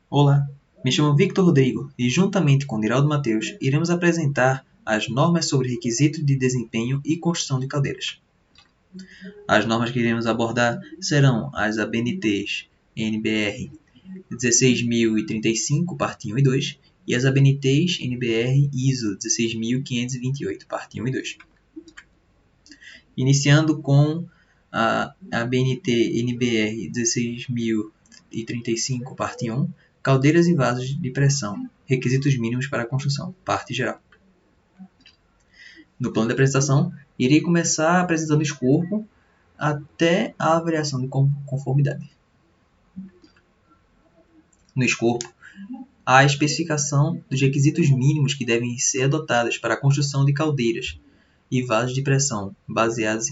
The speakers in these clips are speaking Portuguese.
Olá, me chamo Victor Rodrigo e, juntamente com Diraldo Mateus, iremos apresentar as normas sobre requisitos de desempenho e construção de caldeiras. As normas que iremos abordar serão as ABNTs NBR 16.035, parte 1 e 2, e as ABNTs NBR ISO 16.528, parte 1 e 2. Iniciando com a ABNT NBR 16.035, parte 1, caldeiras e vasos de pressão, requisitos mínimos para a construção, parte geral. No plano de apresentação, irei começar apresentando o escopo até a avaliação de conformidade. No escopo, há a especificação dos requisitos mínimos que devem ser adotados para a construção de caldeiras e vasos de pressão, baseados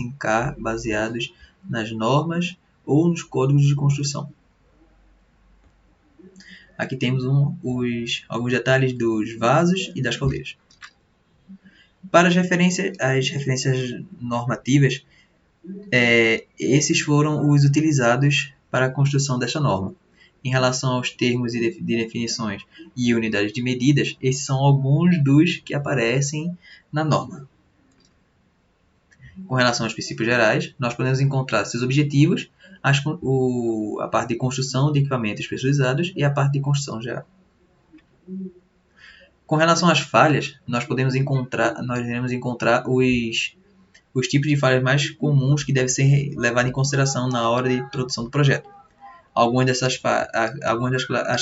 nas normas ou nos códigos de construção. Aqui temos alguns detalhes dos vasos e das caldeiras. Para as referências normativas, esses foram os utilizados para a construção desta norma. Em relação aos termos de definições e unidades de medidas, esses são alguns dos que aparecem na norma. Com relação aos princípios gerais, nós podemos encontrar seus objetivos, a parte de construção de equipamentos especializados e a parte de construção geral. Com relação às falhas, nós iremos encontrar os tipos de falhas mais comuns que devem ser levados em consideração na hora de produção do projeto. Algumas das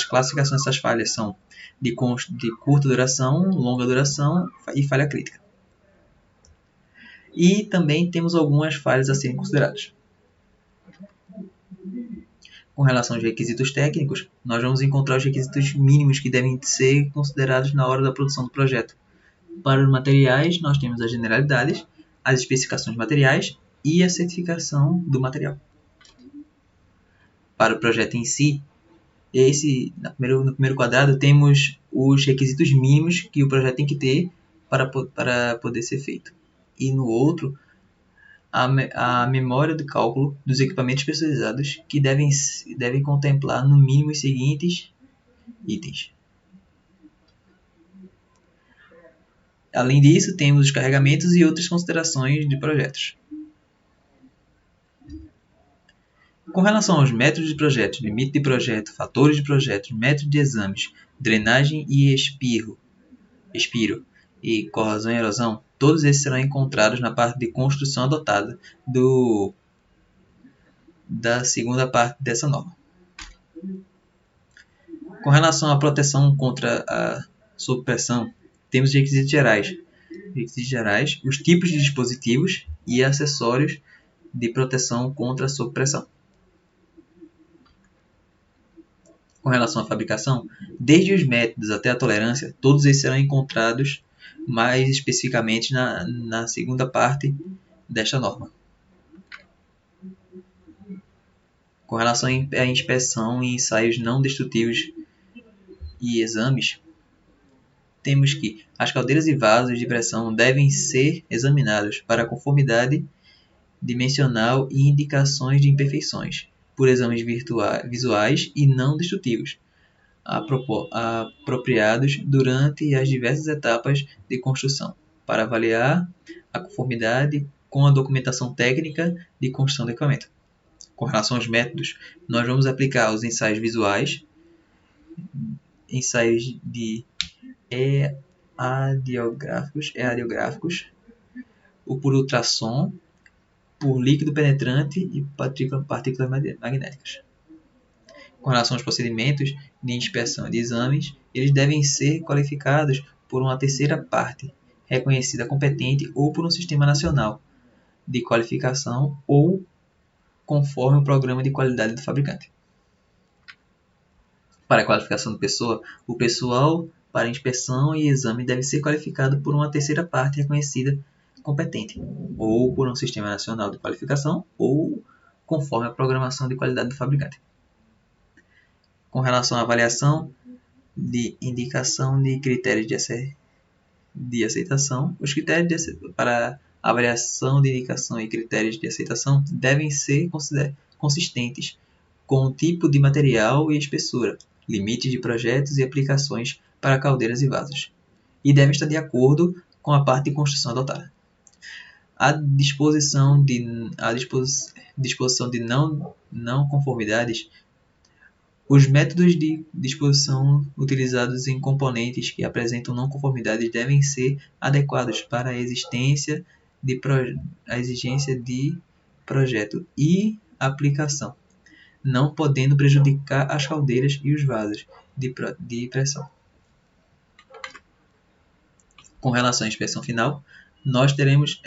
classificações dessas falhas são de curta duração, longa duração e falha crítica. E também temos algumas falhas a serem consideradas. Com relação aos requisitos técnicos, nós vamos encontrar os requisitos mínimos que devem ser considerados na hora da produção do projeto. Para os materiais, nós temos as generalidades, as especificações de materiais e a certificação do material. Para o projeto em si, no primeiro quadrado temos os requisitos mínimos que o projeto tem que ter para poder ser feito. E no outro, a memória de cálculo dos equipamentos especializados que devem contemplar no mínimo os seguintes itens. Além disso, temos os carregamentos e outras considerações de projetos. Com relação aos métodos de projeto, limite de projeto, fatores de projeto, método de exames, drenagem e expiro e corrosão e erosão, todos esses serão encontrados na parte de construção adotada da segunda parte dessa norma. Com relação à proteção contra a sobrepressão, temos os requisitos gerais, os tipos de dispositivos e acessórios de proteção contra a sobrepressão. Com relação à fabricação, desde os métodos até a tolerância, todos esses serão encontrados mais especificamente na segunda parte desta norma. Com relação à inspeção e ensaios não destrutivos e exames, temos que as caldeiras e vasos de pressão devem ser examinados para conformidade dimensional e indicações de imperfeições, por exames visuais e não destrutivos, apropriados durante as diversas etapas de construção, para avaliar a conformidade com a documentação técnica de construção do equipamento. Com relação aos métodos, nós vamos aplicar os ensaios visuais, ensaios de radiográficos, o por ultrassom, por líquido penetrante e partículas magnéticas. Com relação aos procedimentos de inspeção e de exames, eles devem ser qualificados por uma terceira parte, reconhecida competente ou por um sistema nacional de qualificação ou conforme o programa de qualidade do fabricante. Para a qualificação da pessoa, o pessoal para inspeção e exame deve ser qualificado por uma terceira parte reconhecida competente, ou por um sistema nacional de qualificação, ou conforme a programação de qualidade do fabricante. Com relação à avaliação de indicação de critérios de aceitação, os critérios para avaliação de indicação e critérios de aceitação devem ser consistentes com o tipo de material e espessura, limites de projetos e aplicações para caldeiras e vasos, e deve estar de acordo com a parte de construção adotada. A disposição de não conformidades. Os métodos de disposição utilizados em componentes que apresentam não conformidades devem ser adequados para a exigência de projeto e aplicação, não podendo prejudicar as caldeiras e os vasos de pressão. Com relação à inspeção final, nós teremos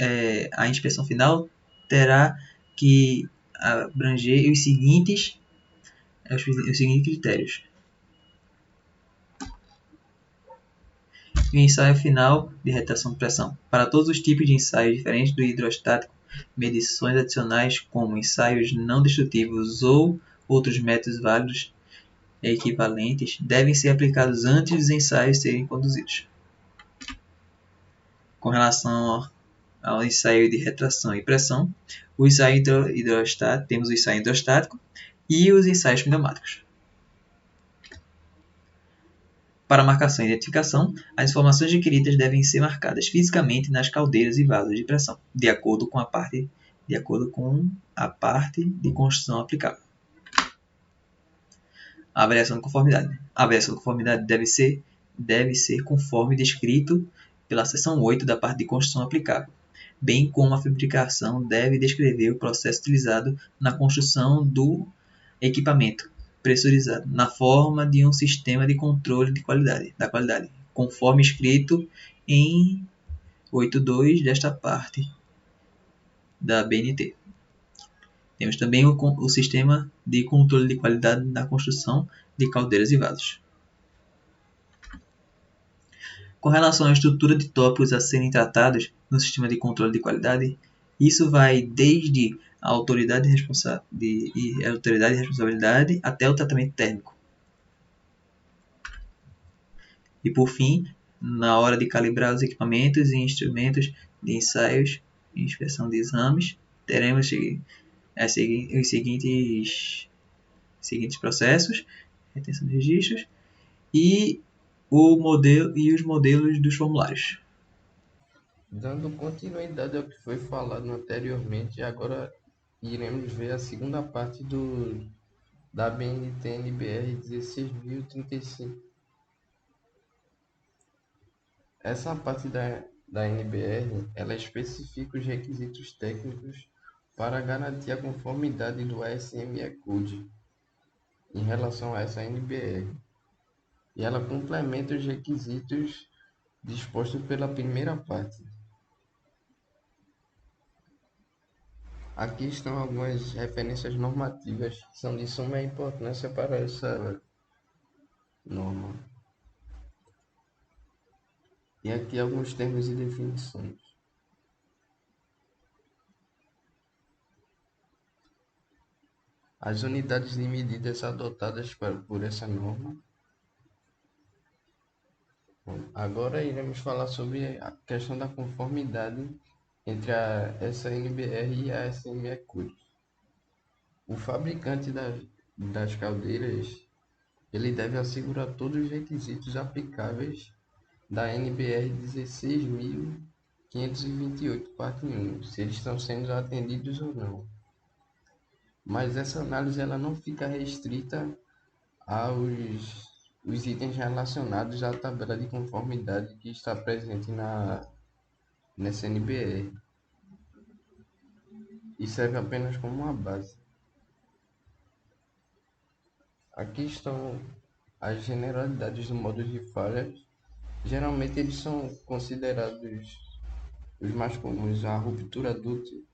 a inspeção final terá que abranger os seguintes critérios. O ensaio final de retração de pressão. Para todos os tipos de ensaios diferentes do hidrostático, medições adicionais como ensaios não destrutivos ou outros métodos válidos e equivalentes devem ser aplicados antes dos ensaios serem conduzidos. Com relação ao ensaio de retração e pressão, o ensaio hidrostático, temos o ensaio hidrostático e os ensaios pneumáticos. Para marcação e identificação, as informações requeridas devem ser marcadas fisicamente nas caldeiras e vasos de pressão, de acordo com a parte de construção aplicável. A avaliação de conformidade. A avaliação de conformidade deve ser conforme descrito pela seção 8 da parte de construção aplicável, bem como a fabricação deve descrever o processo utilizado na construção do equipamento pressurizado, na forma de um sistema de controle da qualidade, conforme escrito em 8.2 desta parte da BNT. Temos também o sistema de controle de qualidade na construção de caldeiras e vasos. Com relação à estrutura de tópicos a serem tratados no sistema de controle de qualidade, isso vai desde a autoridade de responsabilidade até o tratamento térmico. E por fim, na hora de calibrar os equipamentos e instrumentos de ensaios e inspeção de exames, teremos os seguintes processos: retenção de registros e os modelos dos formulários. Dando continuidade ao que foi falado anteriormente, agora iremos ver a segunda parte da BNT NBR 16.035. Essa parte da NBR, ela especifica os requisitos técnicos para garantir a conformidade do ASME Code em relação a essa NBR. E ela complementa os requisitos dispostos pela primeira parte. Aqui estão algumas referências normativas que são de suma importância para essa norma. E aqui alguns termos e definições. As unidades de medidas adotadas por essa norma. Bom, agora iremos falar sobre a questão da conformidade entre essa NBR e a SME Code. O fabricante das caldeiras ele deve assegurar todos os requisitos aplicáveis da NBR 16.528, parte 1, se eles estão sendo atendidos ou não. Mas essa análise ela não fica restrita aos itens relacionados à tabela de conformidade que está presente nessa NBR. E serve apenas como uma base. Aqui estão as generalidades do módulo de falhas. Geralmente eles são considerados os mais comuns: a ruptura dúctil,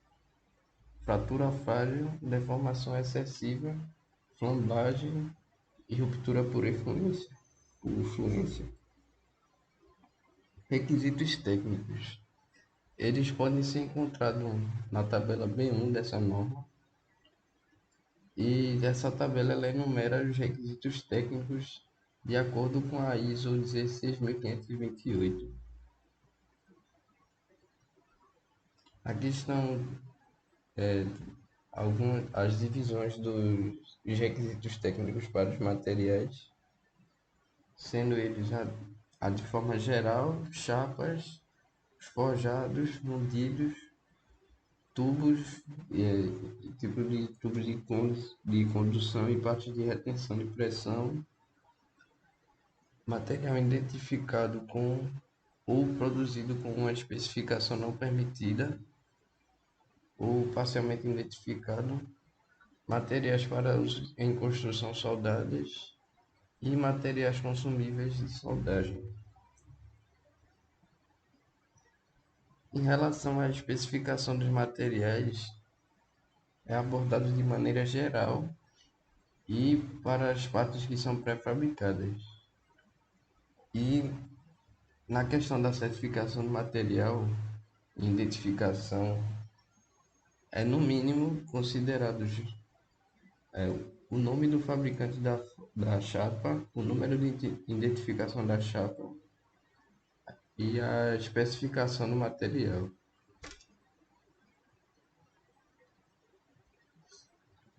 fratura frágil, deformação excessiva, flambagem e ruptura por influência. Requisitos técnicos. Eles podem ser encontrados na tabela B1 dessa norma. E essa tabela ela enumera os requisitos técnicos de acordo com a ISO 16528. Aqui estão as divisões dos requisitos técnicos para os materiais. sendo eles de forma geral, chapas, forjados, fundidos, tubos, tipo de tubos de condução e partes de retenção de pressão, material identificado com ou produzido com uma especificação não permitida ou parcialmente identificado, materiais para uso em construção soldadas e materiais consumíveis de soldagem. Em relação à especificação dos materiais, é abordado de maneira geral e para as partes que são pré-fabricadas. E na questão da certificação do material e identificação, é no mínimo considerado é, o nome do fabricante da chapa, o número de identificação da chapa e a especificação do material.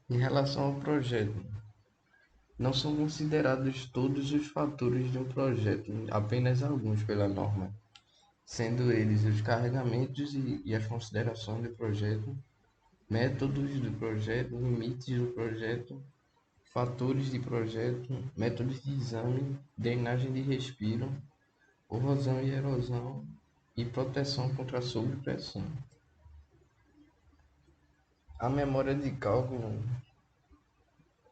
Em relação ao projeto, não são considerados todos os fatores de um projeto, apenas alguns pela norma, sendo eles os carregamentos e as considerações do projeto, métodos do projeto, limites do projeto, fatores de projeto, métodos de exame, drenagem de respiro, corrosão e erosão e proteção contra a sobrepressão. A memória de cálculo,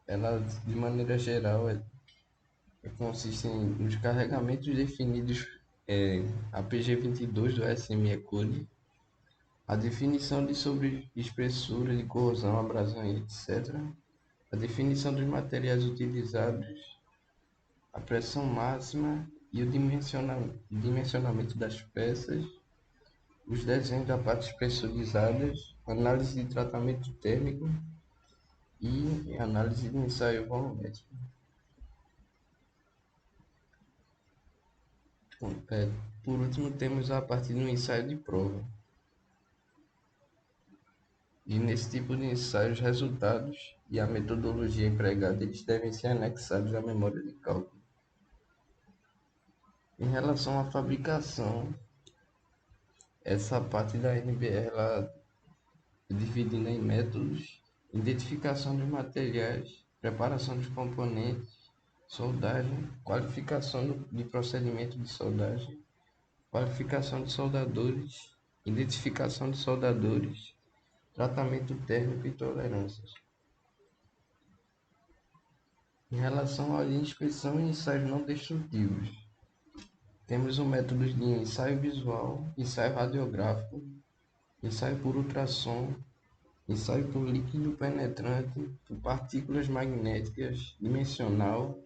ela de maneira geral consiste nos carregamentos definidos a PG22 do SME Code, a definição de sobreespessura de corrosão, abrasão e etc., a definição dos materiais utilizados, a pressão máxima e o dimensionamento das peças, os desenhos da partes pressurizadas, análise de tratamento térmico e análise de ensaio volumétrico. Por último, temos a parte do ensaio de prova. E nesse tipo de ensaio, os resultados e a metodologia empregada eles devem ser anexados à memória de cálculo. Em relação à fabricação, essa parte da NBR ela é dividida em métodos, identificação dos materiais, preparação dos componentes, soldagem, qualificação de procedimento de soldagem, qualificação de soldadores, identificação de soldadores, tratamento térmico e tolerâncias. Em relação à inspeção e ensaios não destrutivos, temos o método de ensaio visual, ensaio radiográfico, ensaio por ultrassom, ensaio por líquido penetrante, por partículas magnéticas, dimensional,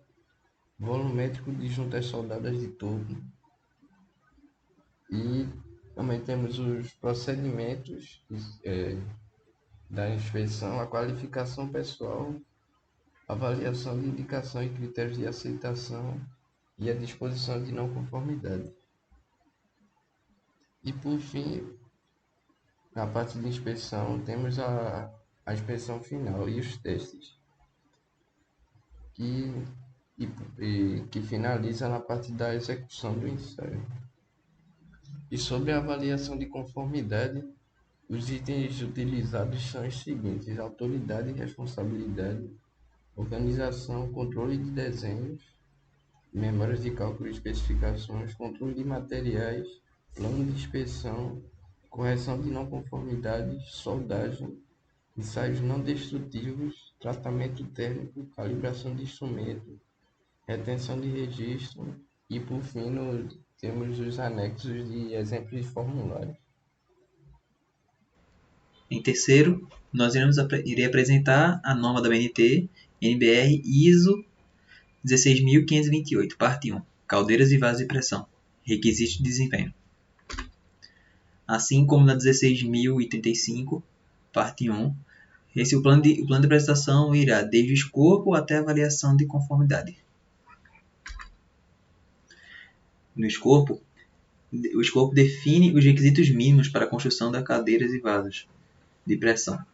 volumétrico de juntas soldadas de topo. E também temos os procedimentos da inspeção, a qualificação pessoal, avaliação de indicação e critérios de aceitação e a disposição de não conformidade. E por fim, na parte de inspeção, temos a inspeção final e os testes, que finaliza na parte da execução do ensaio. E sobre a avaliação de conformidade, os itens utilizados são os seguintes: autoridade e responsabilidade, organização, controle de desenhos, memórias de cálculo e especificações, controle de materiais, plano de inspeção, correção de não conformidades, soldagem, ensaios não destrutivos, tratamento térmico, calibração de instrumento, retenção de registro e, por fim, temos os anexos de exemplos de formulários. Em terceiro, nós irei apresentar a norma da BNT, NBR ISO 16528, parte 1, caldeiras e vasos de pressão, requisitos de desempenho. Assim como na 16035, parte 1, o plano de prestação irá desde o escopo até a avaliação de conformidade. No escopo, o escopo define os requisitos mínimos para a construção das caldeiras e vasos de pressão.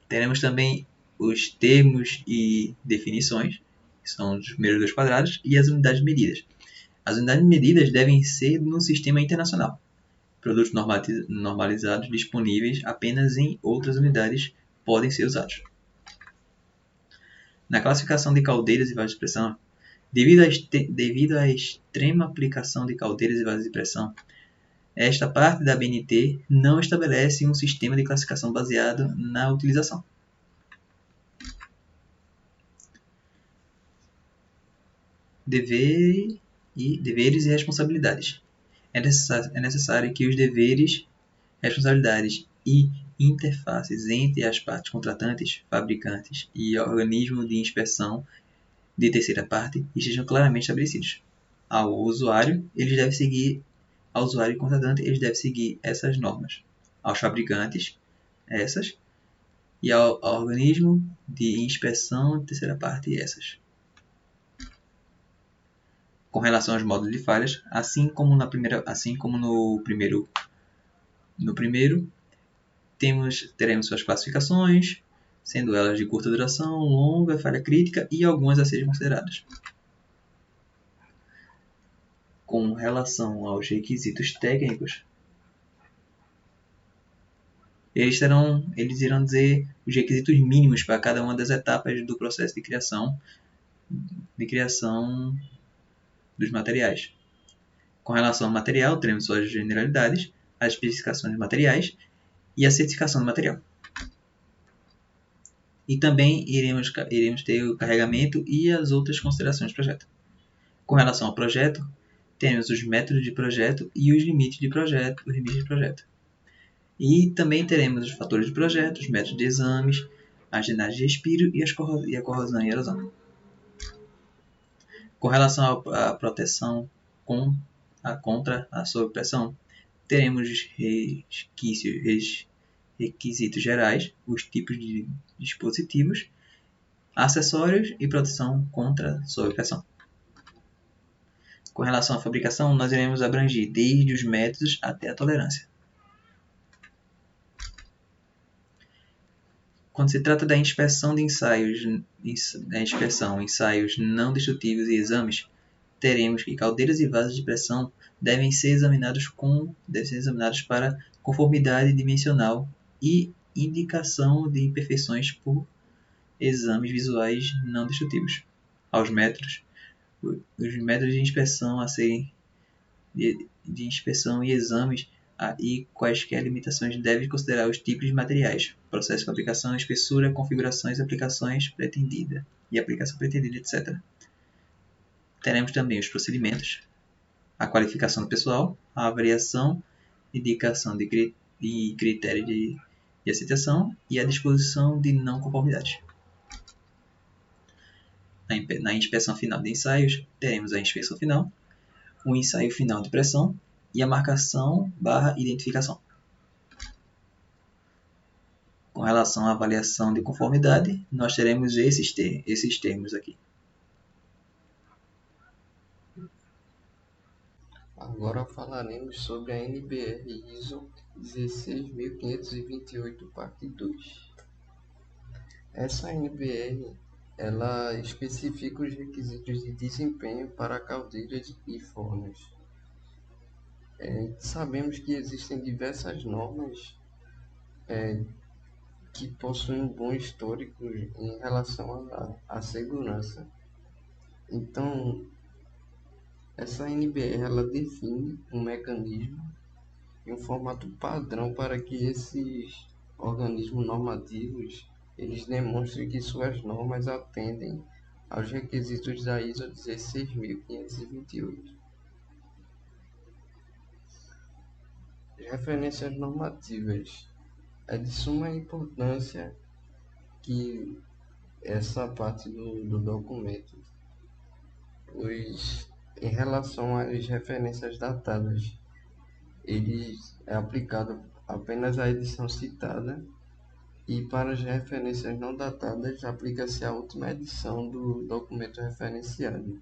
Teremos também os termos e definições, que são os primeiros dois quadrados, e as unidades medidas. As unidades medidas devem ser no sistema internacional. Produtos normalizados disponíveis apenas em outras unidades podem ser usados. Na classificação de caldeiras e vasos de pressão, devido à extrema aplicação de caldeiras e vasos de pressão, esta parte da ABNT não estabelece um sistema de classificação baseado na utilização. Deveres e responsabilidades. É necessário que os deveres, responsabilidades e interfaces entre as partes contratantes, fabricantes e organismo de inspeção de terceira parte estejam claramente estabelecidos. Ao usuário e contratante, eles devem seguir essas normas. Aos fabricantes, essas. E ao organismo de inspeção de terceira parte, essas. Com relação aos módulos de falhas, assim como no primeiro, teremos suas classificações, sendo elas de curta duração, longa, falha crítica e algumas a serem consideradas. Com relação aos requisitos técnicos, eles irão dizer os requisitos mínimos para cada uma das etapas do processo de criação dos materiais. Com relação ao material, teremos suas generalidades, as especificações de materiais e a certificação do material. E também iremos ter o carregamento e as outras considerações do projeto. Com relação ao projeto, temos os métodos de projeto e os limites de projeto. E também teremos os fatores de projeto, os métodos de exames, as drenagens de respiro e a corrosão e erosão. Com relação à proteção contra a sobrepressão, teremos os requisitos gerais, os tipos de dispositivos, acessórios e proteção contra sobrepressão. Com relação à fabricação, nós iremos abranger desde os métodos até a tolerância. Quando se trata da inspeção de ensaios não destrutivos e exames, teremos que caldeiras e vasos de pressão devem ser examinados para conformidade dimensional e indicação de imperfeições por exames visuais não destrutivos. Os métodos de inspeção de inspeção e exames e quaisquer limitações devem considerar os tipos de materiais, processo de fabricação, espessura, configurações, aplicação pretendida, etc. Teremos também os procedimentos, a qualificação do pessoal, a avaliação, indicação de critério de aceitação e a disposição de não conformidade. Na inspeção final de ensaios, teremos a inspeção final, o ensaio final de pressão e a marcação/identificação. Com relação à avaliação de conformidade, nós teremos esses termos aqui. Agora falaremos sobre a NBR ISO 16528, parte 2. Essa NBR ela especifica os requisitos de desempenho para caldeiras e fornos. Sabemos que existem diversas normas que possuem um bom histórico em relação à segurança. Então, essa NBR ela define um mecanismo e um formato padrão para que esses organismos normativos eles demonstrem que suas normas atendem aos requisitos da ISO 16528. As referências normativas. É de suma importância que essa parte do documento, pois em relação às referências datadas, é aplicado apenas a edição citada, e para as referências não datadas aplica-se a última edição do documento referenciado.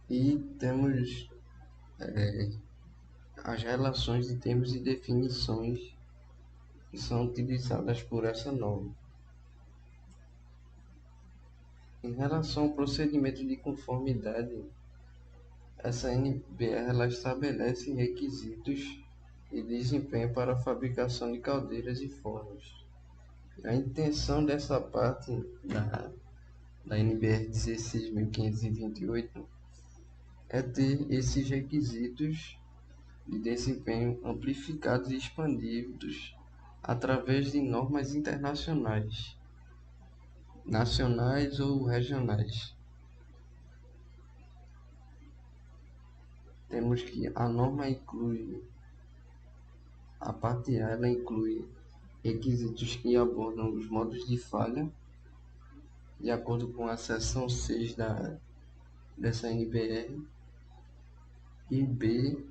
E temos as relações de termos e definições que são utilizadas por essa norma. Em relação ao procedimento de conformidade, essa NBR ela estabelece requisitos e desempenho para a fabricação de caldeiras e fornos. A intenção dessa parte da NBR 16.528 é ter esses requisitos de desempenho amplificados e expandidos através de normas internacionais, nacionais ou regionais. Temos que a norma inclui, a parte A ela inclui requisitos que abordam os modos de falha, de acordo com a seção 6 dessa NBR, e B,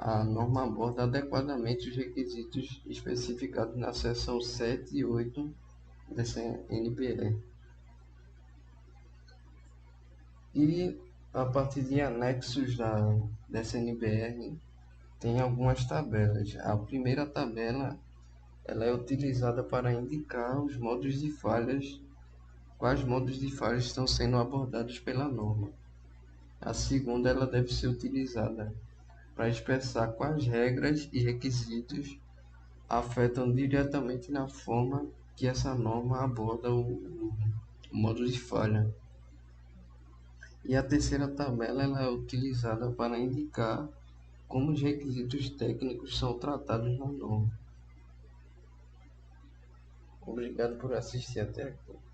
a norma aborda adequadamente os requisitos especificados na seção 7 e 8 dessa NBR. E a partir de anexos dessa NBR tem algumas tabelas. A primeira tabela ela é utilizada para indicar os modos de falhas, quais modos de falhas estão sendo abordados pela norma. A segunda ela deve ser utilizada para expressar quais regras e requisitos afetam diretamente na forma que essa norma aborda o modo de falha. E a terceira tabela ela é utilizada para indicar como os requisitos técnicos são tratados na norma. Obrigado por assistir até aqui.